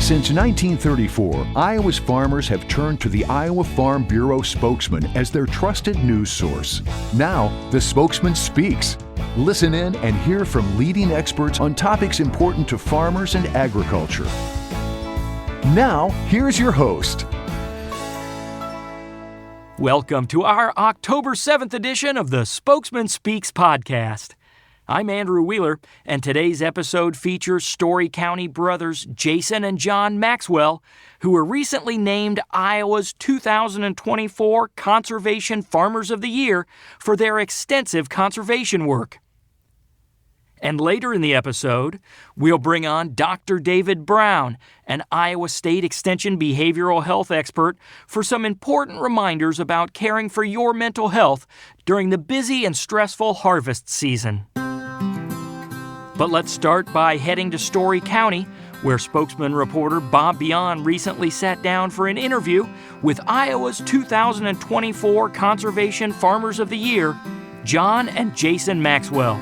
Since 1934, Iowa's farmers have turned to the Iowa Farm Bureau spokesman as their trusted news source. Now, the Spokesman Speaks. Listen in and hear from leading experts on topics important to farmers and agriculture. Now, here's your host. Welcome to our October 7th edition of the Spokesman Speaks podcast. I'm Andrew Wheeler, and today's episode features Story County brothers Jason and John Maxwell, who were recently named Iowa's 2024 Conservation Farmers of the Year for their extensive conservation work. And later in the episode, we'll bring on Dr. David Brown, an Iowa State Extension behavioral health expert, for some important reminders about caring for your mental health during the busy and stressful harvest season. But let's start by heading to Story County, where spokesman reporter Bob Beyond recently sat down for an interview with Iowa's 2024 Conservation Farmers of the Year, John and Jason Maxwell.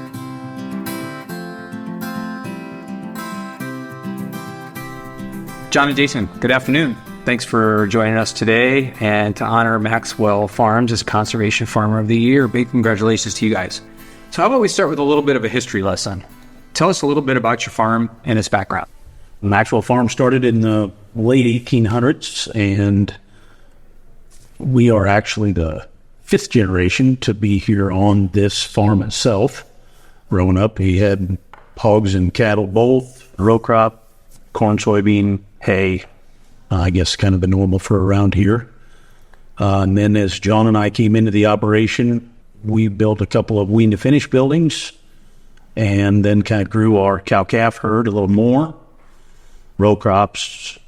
John and Jason, good afternoon. Thanks for joining us today, and to honor Maxwell Farms as Conservation Farmer of the Year, big congratulations to you guys. So how about we start with a little bit of a history lesson? Tell us a little bit about your farm and its background. Maxwell Farm started in the late 1800s, and we are actually the fifth generation to be here on this farm itself. Growing up, he had hogs and cattle both, row crop, corn, soybean, hay, I guess kind of the normal for around here. And then as John and I came into the operation, we built a couple of wean to finish buildings, and then kind of grew our cow-calf herd a little more, row crops,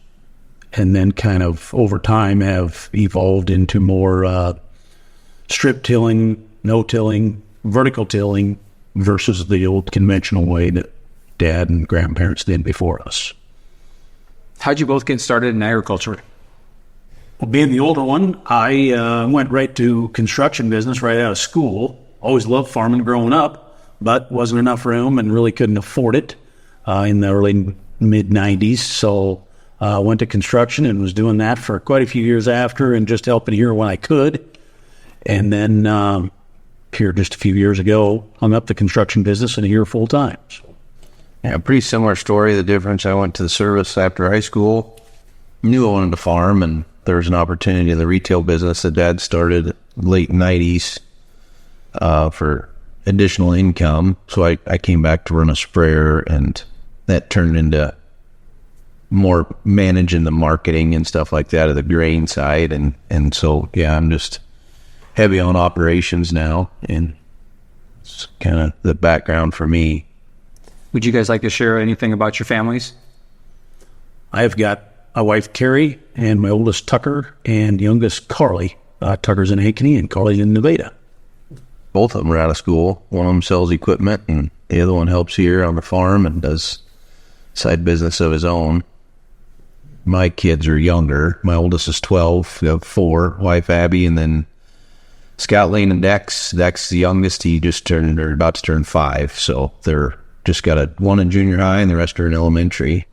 and then kind of over time have evolved into more strip tilling, no-tilling, vertical tilling versus the old conventional way that Dad and grandparents did before us. How'd you both get started in agriculture? Well, being the older one, I went right to construction business right out of school. Always loved farming growing up, but wasn't enough room and really couldn't afford it in the early mid-90s. So I went to construction and was doing that for quite a few years after, and just helping here when I could. And then here just a few years ago, hung up the construction business and here full-time. Yeah, pretty similar story. The difference, I went to the service after high school, knew I wanted to farm, and there was an opportunity in the retail business that Dad started late 90s for additional income. So I came back to run a sprayer, and that turned into more managing the marketing and stuff like that of the grain side. And so, yeah, I'm just heavy on operations now, and it's kind of the background for me. Would you guys like to share anything about your families? I've got a wife, Carrie, and my oldest, Tucker, and youngest, Carly. Tucker's in Ankeny and Carly's in Nevada. Both of them are out of school. One of them sells equipment, and the other one helps here on the farm and does side business of his own. My kids are younger. My oldest is 12. We have 4, wife Abby, and then Scott, Lane, and Dex. Dex, the youngest, he just turned, or about to turn 5, so they're just got one in junior high, and the rest are in elementary.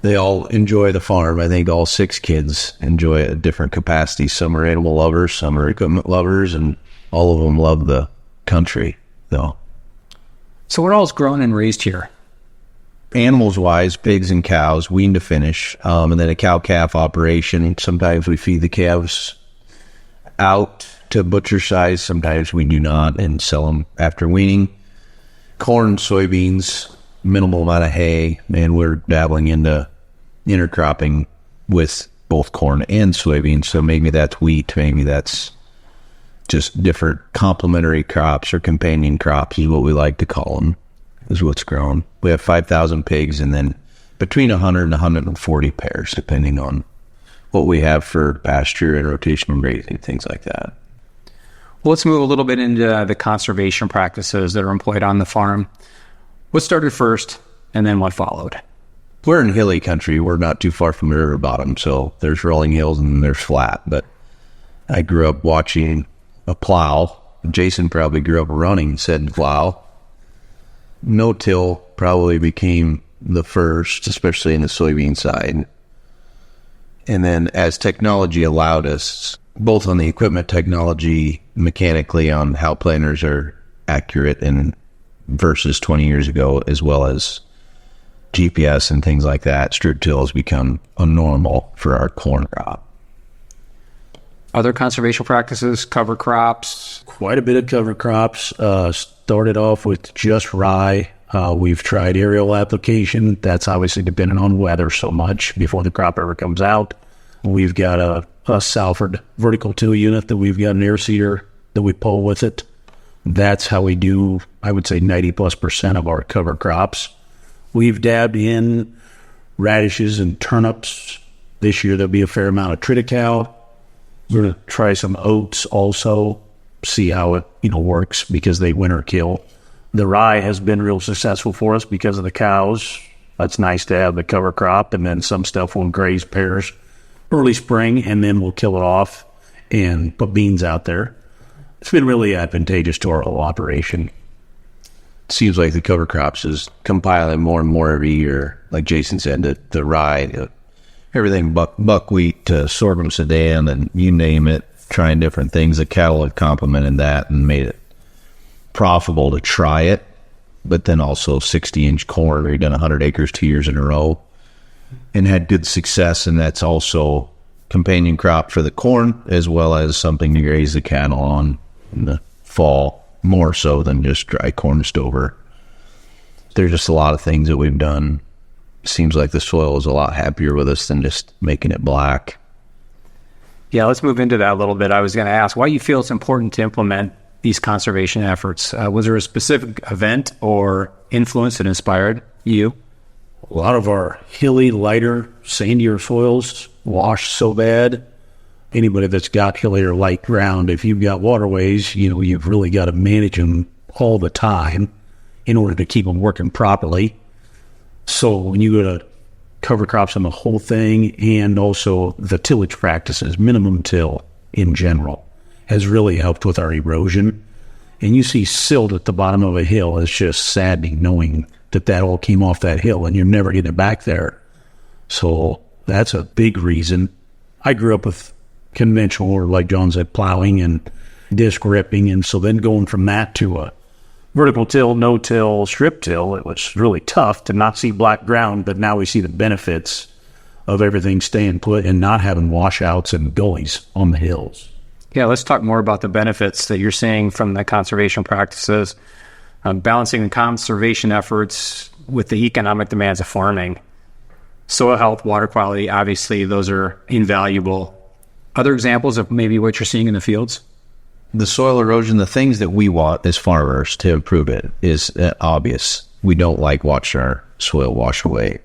They all enjoy the farm. I think all 6 kids enjoy it at different capacities. Some are animal lovers, some are equipment lovers, and all of them love the country, though. So what all's grown and raised here? Animals-wise, pigs and cows, wean to finish, and then a cow-calf operation. Sometimes we feed the calves out to butcher size. Sometimes we do not and sell them after weaning. Corn, soybeans, minimal amount of hay, and we're dabbling into intercropping with both corn and soybeans. So maybe that's wheat, maybe that's just different complementary crops or companion crops is what we like to call them, is what's grown. We have 5,000 pigs, and then between 100 and 140 pairs, depending on what we have for pasture and rotational grazing, things like that. Well, let's move a little bit into the conservation practices that are employed on the farm. What started first, and then what followed? We're in hilly country. We're not too far from the river bottom, so there's rolling hills and there's flat. But I grew up watching a plow. Jason probably grew up running said plow. No-till probably became the first, especially in the soybean side. And then as technology allowed us, both on the equipment technology, mechanically on how planters are accurate and versus 20 years ago, as well as GPS and things like that, strip till has become a normal for our corn crop. Other conservation practices, cover crops? Quite a bit of cover crops. Started off with just rye. We've tried aerial application. That's obviously dependent on weather so much before the crop ever comes out. We've got a Salford vertical till unit that we've got an air seeder that we pull with it. That's how we do, I would say, 90+% of our cover crops. We've dabbed in radishes and turnips. This year there'll be a fair amount of triticale. We're going to try some oats also, see how it works, because they winter kill. The rye has been real successful for us because of the cows. That's nice to have the cover crop, and then some stuff will graze pears early spring, and then we'll kill it off and put beans out there. It's been really advantageous to our whole operation. Seems like the cover crops is compiling more and more every year. Like Jason said, the rye, everything buckwheat to sorghum sedan, and you name it, trying different things. The cattle have complemented that and made it profitable to try it. But then also 60-inch corn, we've done 100 acres 2 years in a row and had good success. And that's also companion crop for the corn, as well as something to graze the cattle on in the fall, more so than just dry corn stover. There's just a lot of things that we've done. Seems like the soil is a lot happier with us than just making it black. Yeah, let's move into that a little bit. I was going to ask why you feel it's important to implement these conservation efforts. Was there a specific event or influence that inspired you? A lot of our hilly, lighter, sandier soils wash so bad. Anybody that's got hilly or light ground, if you've got waterways, you've really got to manage them all the time in order to keep them working properly. So when you go to cover crops on the whole thing, and also the tillage practices, minimum till in general, has really helped with our erosion. And you see silt at the bottom of a hill. It's just saddening knowing that all came off that hill and you're never getting it back there. So that's a big reason. I grew up with conventional, or like John said, plowing and disc ripping. And so then going from that to a vertical till, no-till, strip till, it was really tough to not see black ground, but now we see the benefits of everything staying put and not having washouts and gullies on the hills. Yeah, let's talk more about the benefits that you're seeing from the conservation practices, balancing the conservation efforts with the economic demands of farming. Soil health, water quality, obviously those are invaluable. Other examples of maybe what you're seeing in the fields? The soil erosion, the things that we want as farmers to improve it is obvious. We don't like watching our soil wash away.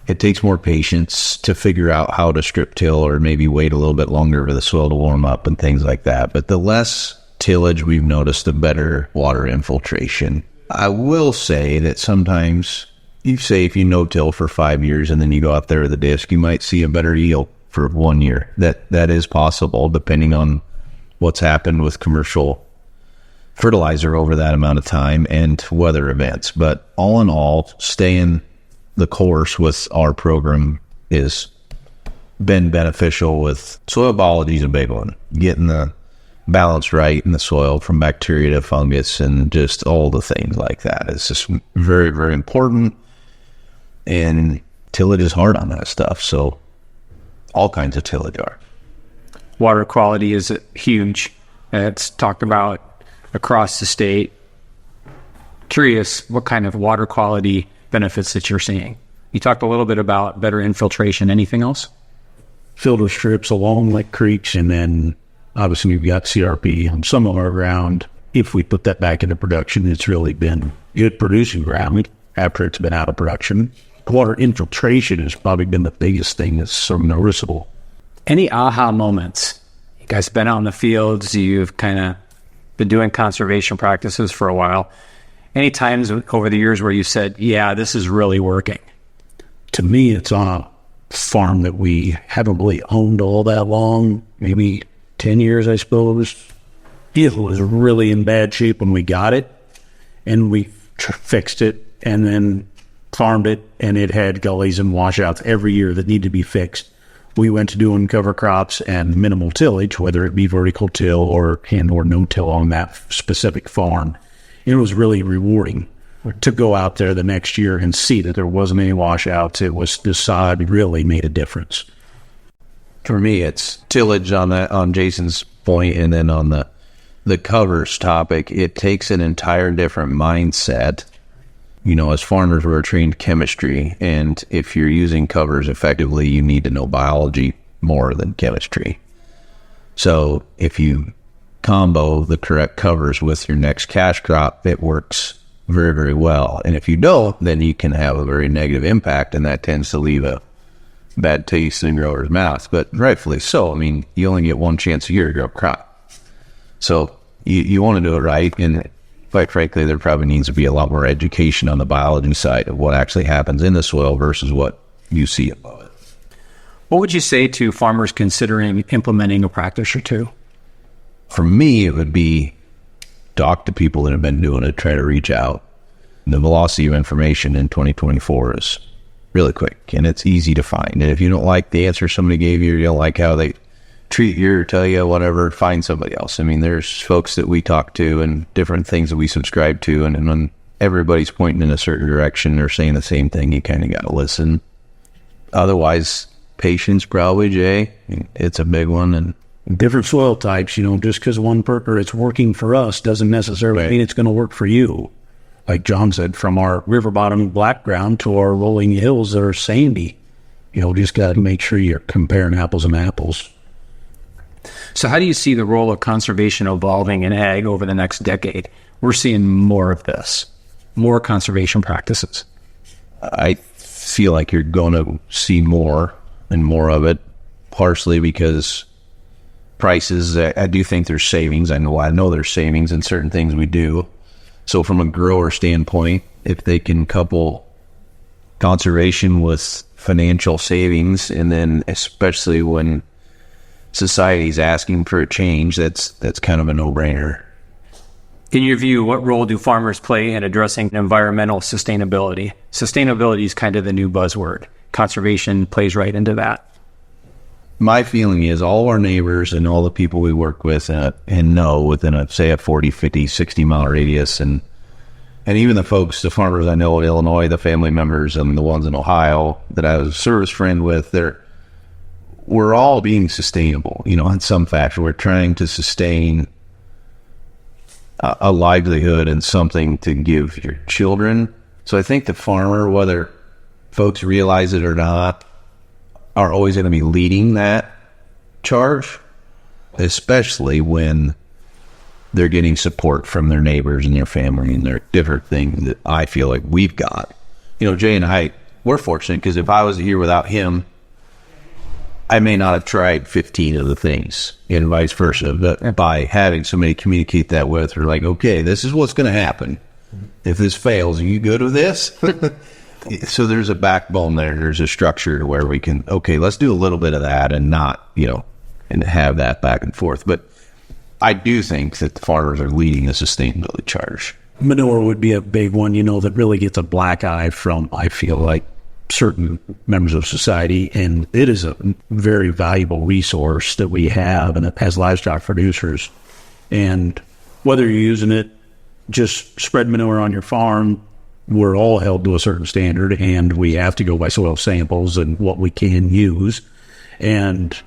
It takes more patience to figure out how to strip till, or maybe wait a little bit longer for the soil to warm up and things like that. But the less tillage we've noticed, the better water infiltration. I will say that sometimes, if you no-till for 5 years and then you go out there with a disc, you might see a better yield for 1 year. That is possible, depending on what's happened with commercial fertilizer over that amount of time and weather events. But all in all, staying the course with our program has been beneficial. With soil biology is a big one. Getting the balance right in the soil, from bacteria to fungus and just all the things like that. It's just very, very important. And tillage is hard on that stuff. So all kinds of tillage are. Water quality is huge. It's talked about across the state. Curious what kind of water quality benefits that you're seeing. You talked a little bit about better infiltration. Anything else? Filter strips along like creeks, and then obviously we've got CRP on some of our ground. If we put that back into production, it's really been good producing ground after it's been out of production. Water infiltration has probably been the biggest thing that's so noticeable. Any aha moments? You guys have been out in the fields, you've kind of been doing conservation practices for a while. Any times over the years where you said, yeah, this is really working? To me, it's on a farm that we haven't really owned all that long, maybe 10 years, I suppose. It was really in bad shape when we got it, and we fixed it, and then farmed it, and it had gullies and washouts every year that needed to be fixed. We went to doing cover crops and minimal tillage, whether it be vertical till or no till on that specific farm. It was really rewarding to go out there the next year and see that there wasn't any washouts. It was the sod really made a difference. For me, it's tillage on Jason's point, and then on the covers topic, it takes an entire different mindset. As farmers, we're trained chemistry, and if you're using covers effectively, you need to know biology more than chemistry. So if you combo the correct covers with your next cash crop, it works very, very well. And if you don't, then you can have a very negative impact, and that tends to leave a bad taste in growers' mouths, but rightfully so. I mean, you only get one chance a year to grow a crop. So you want to do it right, and quite frankly, there probably needs to be a lot more education on the biology side of what actually happens in the soil versus what you see above it. What would you say to farmers considering implementing a practice or two? For me, it would be talk to people that have been doing it, try to reach out. The velocity of information in 2024 is really quick, and it's easy to find. And if you don't like the answer somebody gave you, or you don't like how they treat you or tell you whatever, find somebody else. I mean, there's folks that we talk to and different things that we subscribe to, and when everybody's pointing in a certain direction or saying the same thing, you kind of got to listen. Otherwise, patience probably, Jay. I mean, it's a big one. And different soil types, just because one perker it's working for us doesn't necessarily mean it's going to work for you. Like John said, from our river bottom black ground to our rolling hills that are sandy, just got to make sure you're comparing apples and apples. So how do you see the role of conservation evolving in ag over the next decade? We're seeing more of this, more conservation practices. I feel like you're going to see more and more of it, partially because prices, I do think there's savings. I know there's savings in certain things we do. So from a grower standpoint, if they can couple conservation with financial savings, and then especially when society's asking for a change, that's kind of a no-brainer. In your view, what role do farmers play in addressing environmental sustainability? Sustainability is kind of the new buzzword. Conservation plays right into that. My feeling is all our neighbors and all the people we work with and know within a 40, 50, 60-mile radius, and even the farmers I know in Illinois, the family members and the ones in Ohio that I was a service friend with, we're all being sustainable, in some fashion. We're trying to sustain a livelihood and something to give your children. So I think the farmer, whether folks realize it or not, are always going to be leading that charge, especially when they're getting support from their neighbors and their family and their different things that I feel like we've got. Jay and I, we're fortunate because if I was here without him, I may not have tried 15 of the things, and vice versa. But by having somebody communicate that with, they're like, okay, this is what's going to happen. If this fails, are you good with this? So there's a backbone there. There's a structure where we can, okay, let's do a little bit of that and not, and have that back and forth. But I do think that the farmers are leading the sustainability charge. Manure would be a big one, that really gets a black eye from, I feel like, certain members of society, and it is a very valuable resource that we have and as livestock producers. And whether you're using it, just spread manure on your farm, we're all held to a certain standard, and we have to go by soil samples and what we can use. And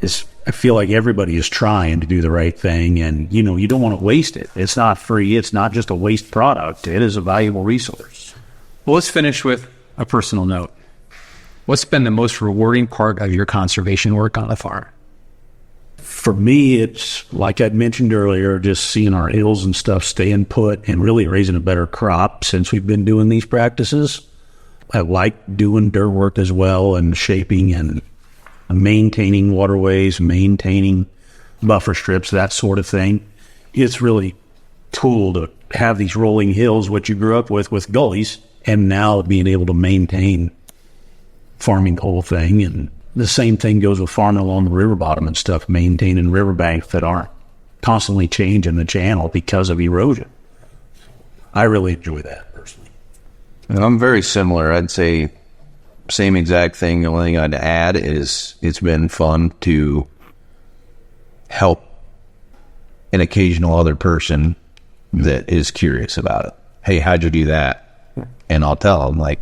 I feel like everybody is trying to do the right thing, and you don't want to waste it. It's not free. It's not just a waste product. It is a valuable resource. Well, let's finish with a personal note. What's been the most rewarding part of your conservation work on the farm? For me, it's like I'd mentioned earlier, just seeing our hills and stuff staying put and really raising a better crop since we've been doing these practices. I like doing dirt work as well, and shaping and maintaining waterways, maintaining buffer strips, that sort of thing. It's really cool to have these rolling hills, which you grew up with gullies, and now being able to maintain farming the whole thing. And the same thing goes with farming along the river bottom and stuff, maintaining riverbanks that aren't constantly changing the channel because of erosion. I really enjoy that personally. And I'm very similar. I'd say same exact thing. The only thing I'd add is it's been fun to help an occasional other person that is curious about it. Hey, how'd you do that? And I'll tell them, like,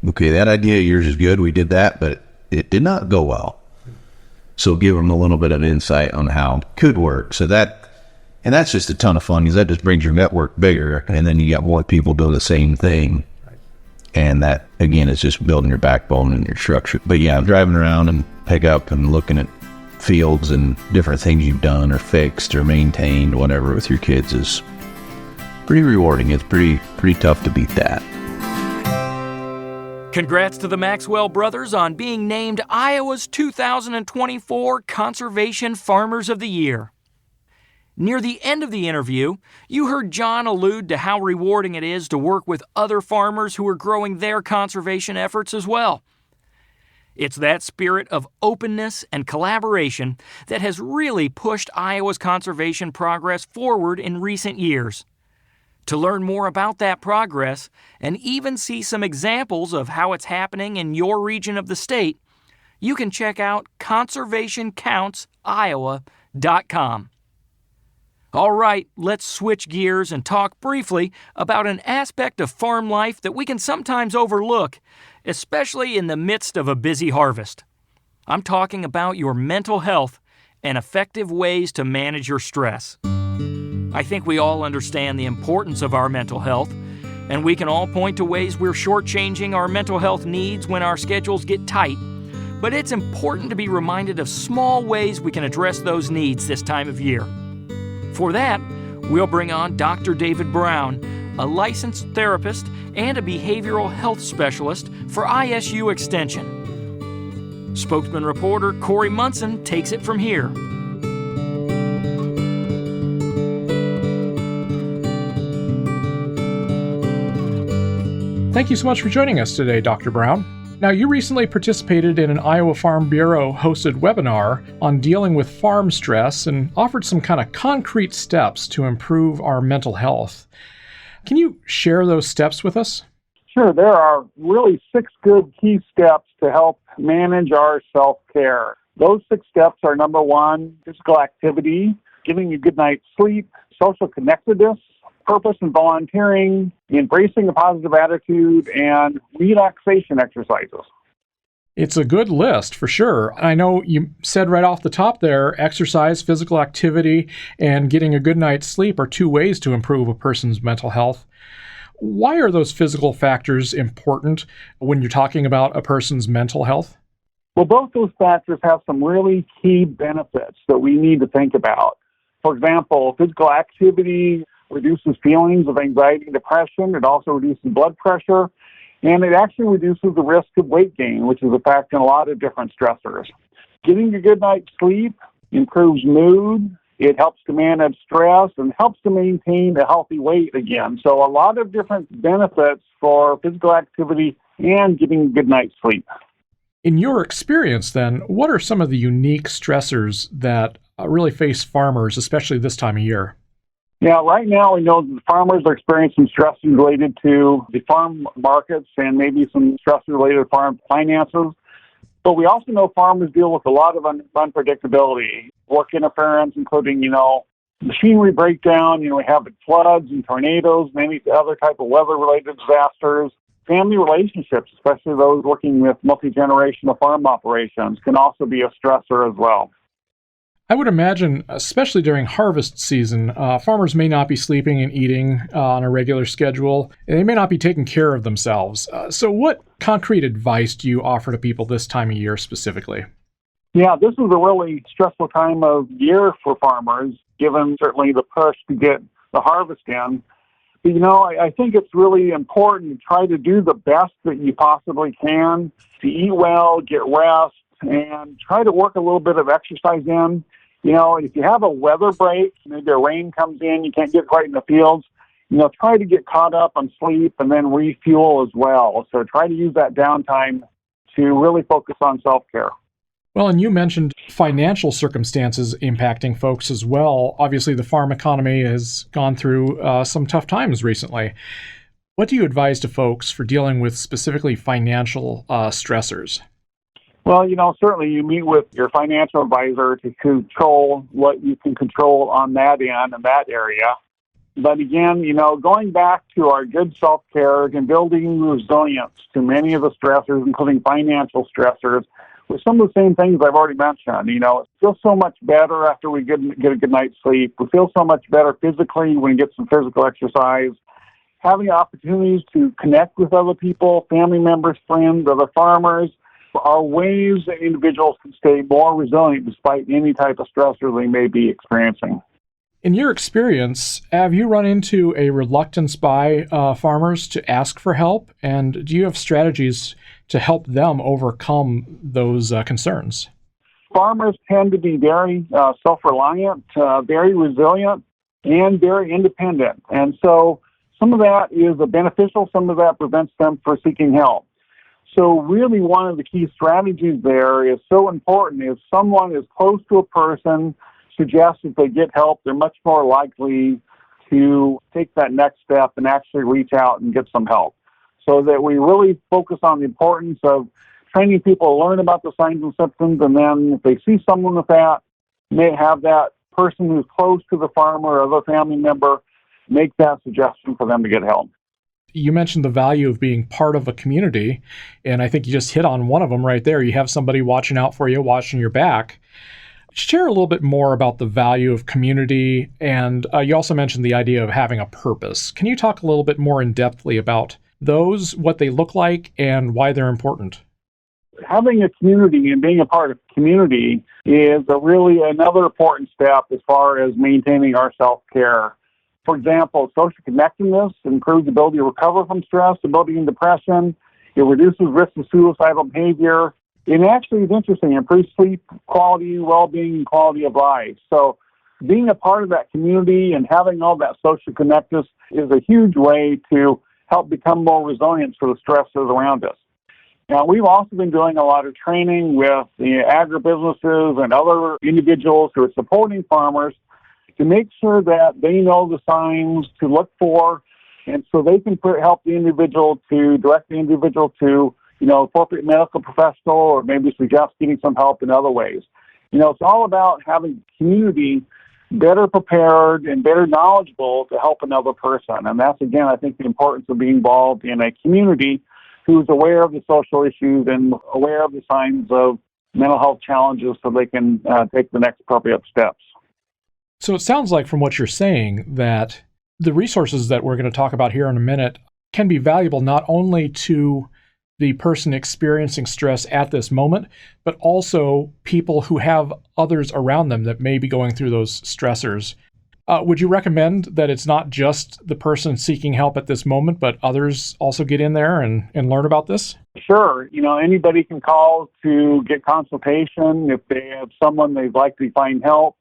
okay, that idea of yours is good. We did that, but it did not go well. So give them a little bit of insight on how it could work. So that's just a ton of fun, because that just brings your network bigger. And then you got more people doing the same thing. And that, again, is just building your backbone and your structure. But yeah, driving around and pick up and looking at fields and different things you've done or fixed or maintained, whatever, with your kids is pretty rewarding. It's pretty tough to beat that. Congrats to the Maxwell brothers on being named Iowa's 2024 Conservation Farmers of the Year. Near the end of the interview, you heard John allude to how rewarding it is to work with other farmers who are growing their conservation efforts as well. It's that spirit of openness and collaboration that has really pushed Iowa's conservation progress forward in recent years. To learn more about that progress and even see some examples of how it's happening in your region of the state, you can check out conservationcountsiowa.com. All right, let's switch gears and talk briefly about an aspect of farm life that we can sometimes overlook, especially in the midst of a busy harvest. I'm talking about your mental health and effective ways to manage your stress. I think we all understand the importance of our mental health, and we can all point to ways we're shortchanging our mental health needs when our schedules get tight. But it's important to be reminded of small ways we can address those needs this time of year. For that, we'll bring on Dr. David Brown, a licensed therapist and a behavioral health specialist for ISU Extension. Spokesman reporter Corey Munson takes it from here. Thank you so much for joining us today, Dr. Brown. Now, you recently participated in an Iowa Farm Bureau hosted webinar on dealing with farm stress and offered some kind of concrete steps to improve our mental health. Can you share those steps with us? Sure. There are really 6 good key steps to help manage our self-care. Those 6 steps are: number 1, physical activity, getting a good night's sleep, social connectedness, purpose and volunteering, embracing a positive attitude, and relaxation exercises. It's a good list for sure. I know you said right off the top there, exercise, physical activity, and getting a good night's sleep are 2 ways to improve a person's mental health. Why are those physical factors important when you're talking about a person's mental health? Well, both those factors have some really key benefits that we need to think about. For example, physical activity reduces feelings of anxiety and depression. It also reduces blood pressure, and it actually reduces the risk of weight gain, which is a factor in a lot of different stressors. Getting a good night's sleep improves mood. It helps to manage stress and helps to maintain a healthy weight again. So a lot of different benefits for physical activity and getting a good night's sleep. In your experience then, what are some of the unique stressors that really face farmers, especially this time of year? Yeah, right now we know that the farmers are experiencing stress related to the farm markets and maybe some stress related to farm finances. But we also know farmers deal with a lot of unpredictability, work interference, including, machinery breakdown. We have floods and tornadoes, many other type of weather-related disasters. Family relationships, especially those working with multi-generational farm operations, can also be a stressor as well. I would imagine, especially during harvest season, farmers may not be sleeping and eating on a regular schedule, and they may not be taking care of themselves. So what concrete advice do you offer to people this time of year specifically? Yeah, this is a really stressful time of year for farmers, given certainly the push to get the harvest in. But, I think it's really important to try to do the best that you possibly can, to eat well, get rest, and try to work a little bit of exercise in. If you have a weather break, maybe a rain comes in, you can't get right in the fields, try to get caught up on sleep and then refuel as well. So try to use that downtime to really focus on self-care. Well, and you mentioned financial circumstances impacting folks as well. Obviously, the farm economy has gone through some tough times recently. What do you advise to folks for dealing with specifically financial stressors? Well, certainly you meet with your financial advisor to control what you can control on that end and that area. But again, going back to our good self-care and building resilience to many of the stressors, including financial stressors, with some of the same things I've already mentioned. It feels so much better after we get a good night's sleep. We feel so much better physically when we get some physical exercise. Having opportunities to connect with other people, family members, friends, other farmers, are ways that individuals can stay more resilient despite any type of stressor they may be experiencing. In your experience, have you run into a reluctance by farmers to ask for help? And do you have strategies to help them overcome those concerns? Farmers tend to be very self-reliant, very resilient, and very independent. And so some of that is beneficial, some of that prevents them from seeking help. So really one of the key strategies there is so important. If someone is close to a person, suggests if they get help, they're much more likely to take that next step and actually reach out and get some help. So that we really focus on the importance of training people to learn about the signs and symptoms, and then if they see someone with that, may have that person who's close to the farmer or other family member make that suggestion for them to get help. You mentioned the value of being part of a community, and I think you just hit on one of them right there. You have somebody watching out for you, watching your back. Share a little bit more about the value of community, and you also mentioned the idea of having a purpose. Can you talk a little bit more in-depthly about those, what they look like, and why they're important? Having a community and being a part of community is really another important step as far as maintaining our self-care. For example, social connectedness improves the ability to recover from stress, ability and depression. It reduces risk of suicidal behavior. It actually is interesting. It improves sleep quality, well-being, and quality of life. So being a part of that community and having all that social connectedness is a huge way to help become more resilient to the stresses around us. Now, we've also been doing a lot of training with the agribusinesses and other individuals who are supporting farmers to make sure that they know the signs to look for, and so they can help the individual to direct the individual to appropriate medical professional, or maybe suggest getting some help in other ways. It's all about having community better prepared and better knowledgeable to help another person. And that's, again, I think the importance of being involved in a community who's aware of the social issues and aware of the signs of mental health challenges so they can take the next appropriate steps. So it sounds like from what you're saying that the resources that we're going to talk about here in a minute can be valuable not only to the person experiencing stress at this moment, but also people who have others around them that may be going through those stressors. Would you recommend that it's not just the person seeking help at this moment, but others also get in there and learn about this? Sure. Anybody can call to get consultation if they have someone they'd like to find help.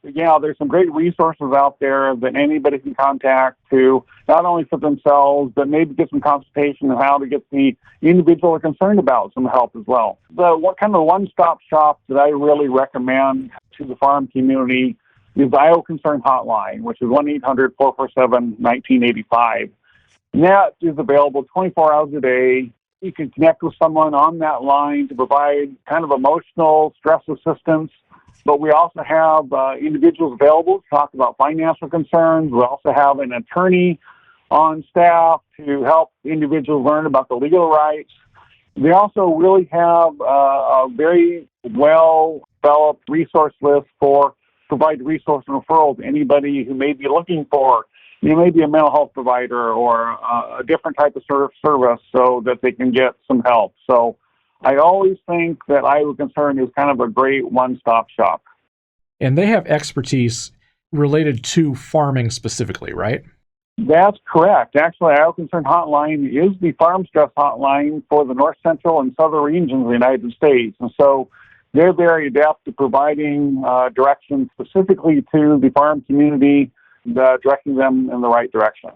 Yeah, there's some great resources out there that anybody can contact to not only for themselves, but maybe get some consultation on how to get the individual they're concerned about some help as well. What kind of one-stop shop that I really recommend to the farm community is the Iowa Concern Hotline, which is 1-800-447-1985. And that is available 24 hours a day. You can connect with someone on that line to provide kind of emotional stress assistance. But we also have individuals available to talk about financial concerns. We also have an attorney on staff to help individuals learn about the legal rights. They also really have a very well-developed resource list for provide resource and referral to anybody who may be looking for, maybe a mental health provider or a different type of service so that they can get some help. So I always think that Iowa Concern is kind of a great one-stop shop. And they have expertise related to farming specifically, right? That's correct. Actually, Iowa Concern Hotline is the farm stress hotline for the north central and southern regions of the United States. And so they're very adept to providing direction specifically to the farm community, directing them in the right direction.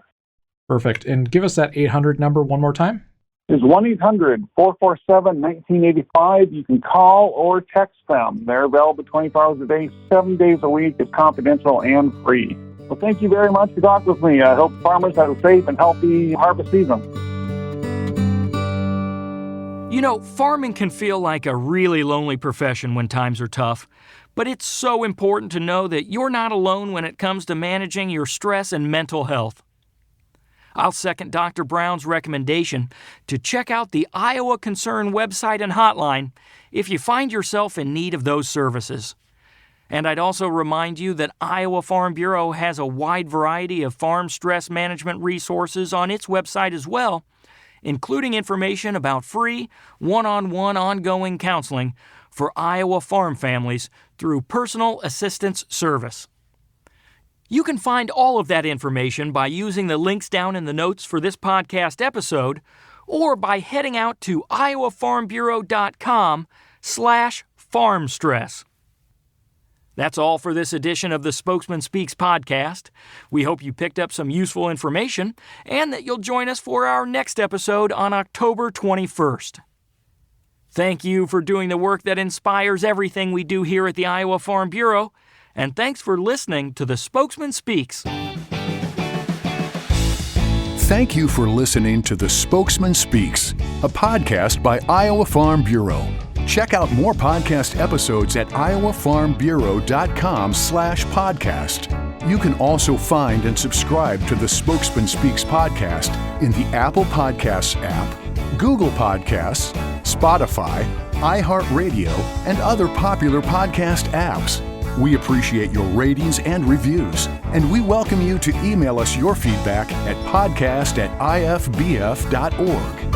Perfect. And give us that 800 number one more time. Is 1-800-447-1985. You can call or text them. They're available 24 hours a day, 7 days a week. It's confidential and free. Well, thank you very much for talking with me. I hope farmers have a safe and healthy harvest season. You know, farming can feel like a really lonely profession when times are tough, but it's so important to know that you're not alone when it comes to managing your stress and mental health. I'll second Dr. Brown's recommendation to check out the Iowa Concern website and hotline if you find yourself in need of those services. And I'd also remind you that Iowa Farm Bureau has a wide variety of farm stress management resources on its website as well, including information about free, one-on-one ongoing counseling for Iowa farm families through Personal Assistance Service. You can find all of that information by using the links down in the notes for this podcast episode or by heading out to iowafarmbureau.com/farmstress. That's all for this edition of the Spokesman Speaks podcast. We hope you picked up some useful information and that you'll join us for our next episode on October 21st. Thank you for doing the work that inspires everything we do here at the Iowa Farm Bureau, and thanks for listening to the Spokesman Speaks. Thank you for listening to the Spokesman Speaks, a podcast by Iowa Farm Bureau. Check out more podcast episodes at iowafarmbureau.com/podcast. You can also find and subscribe to the Spokesman Speaks podcast in the Apple Podcasts app, Google Podcasts, Spotify, iHeartRadio, and other popular podcast apps. We appreciate your ratings and reviews, and we welcome you to email us your feedback at podcast@ifbf.org.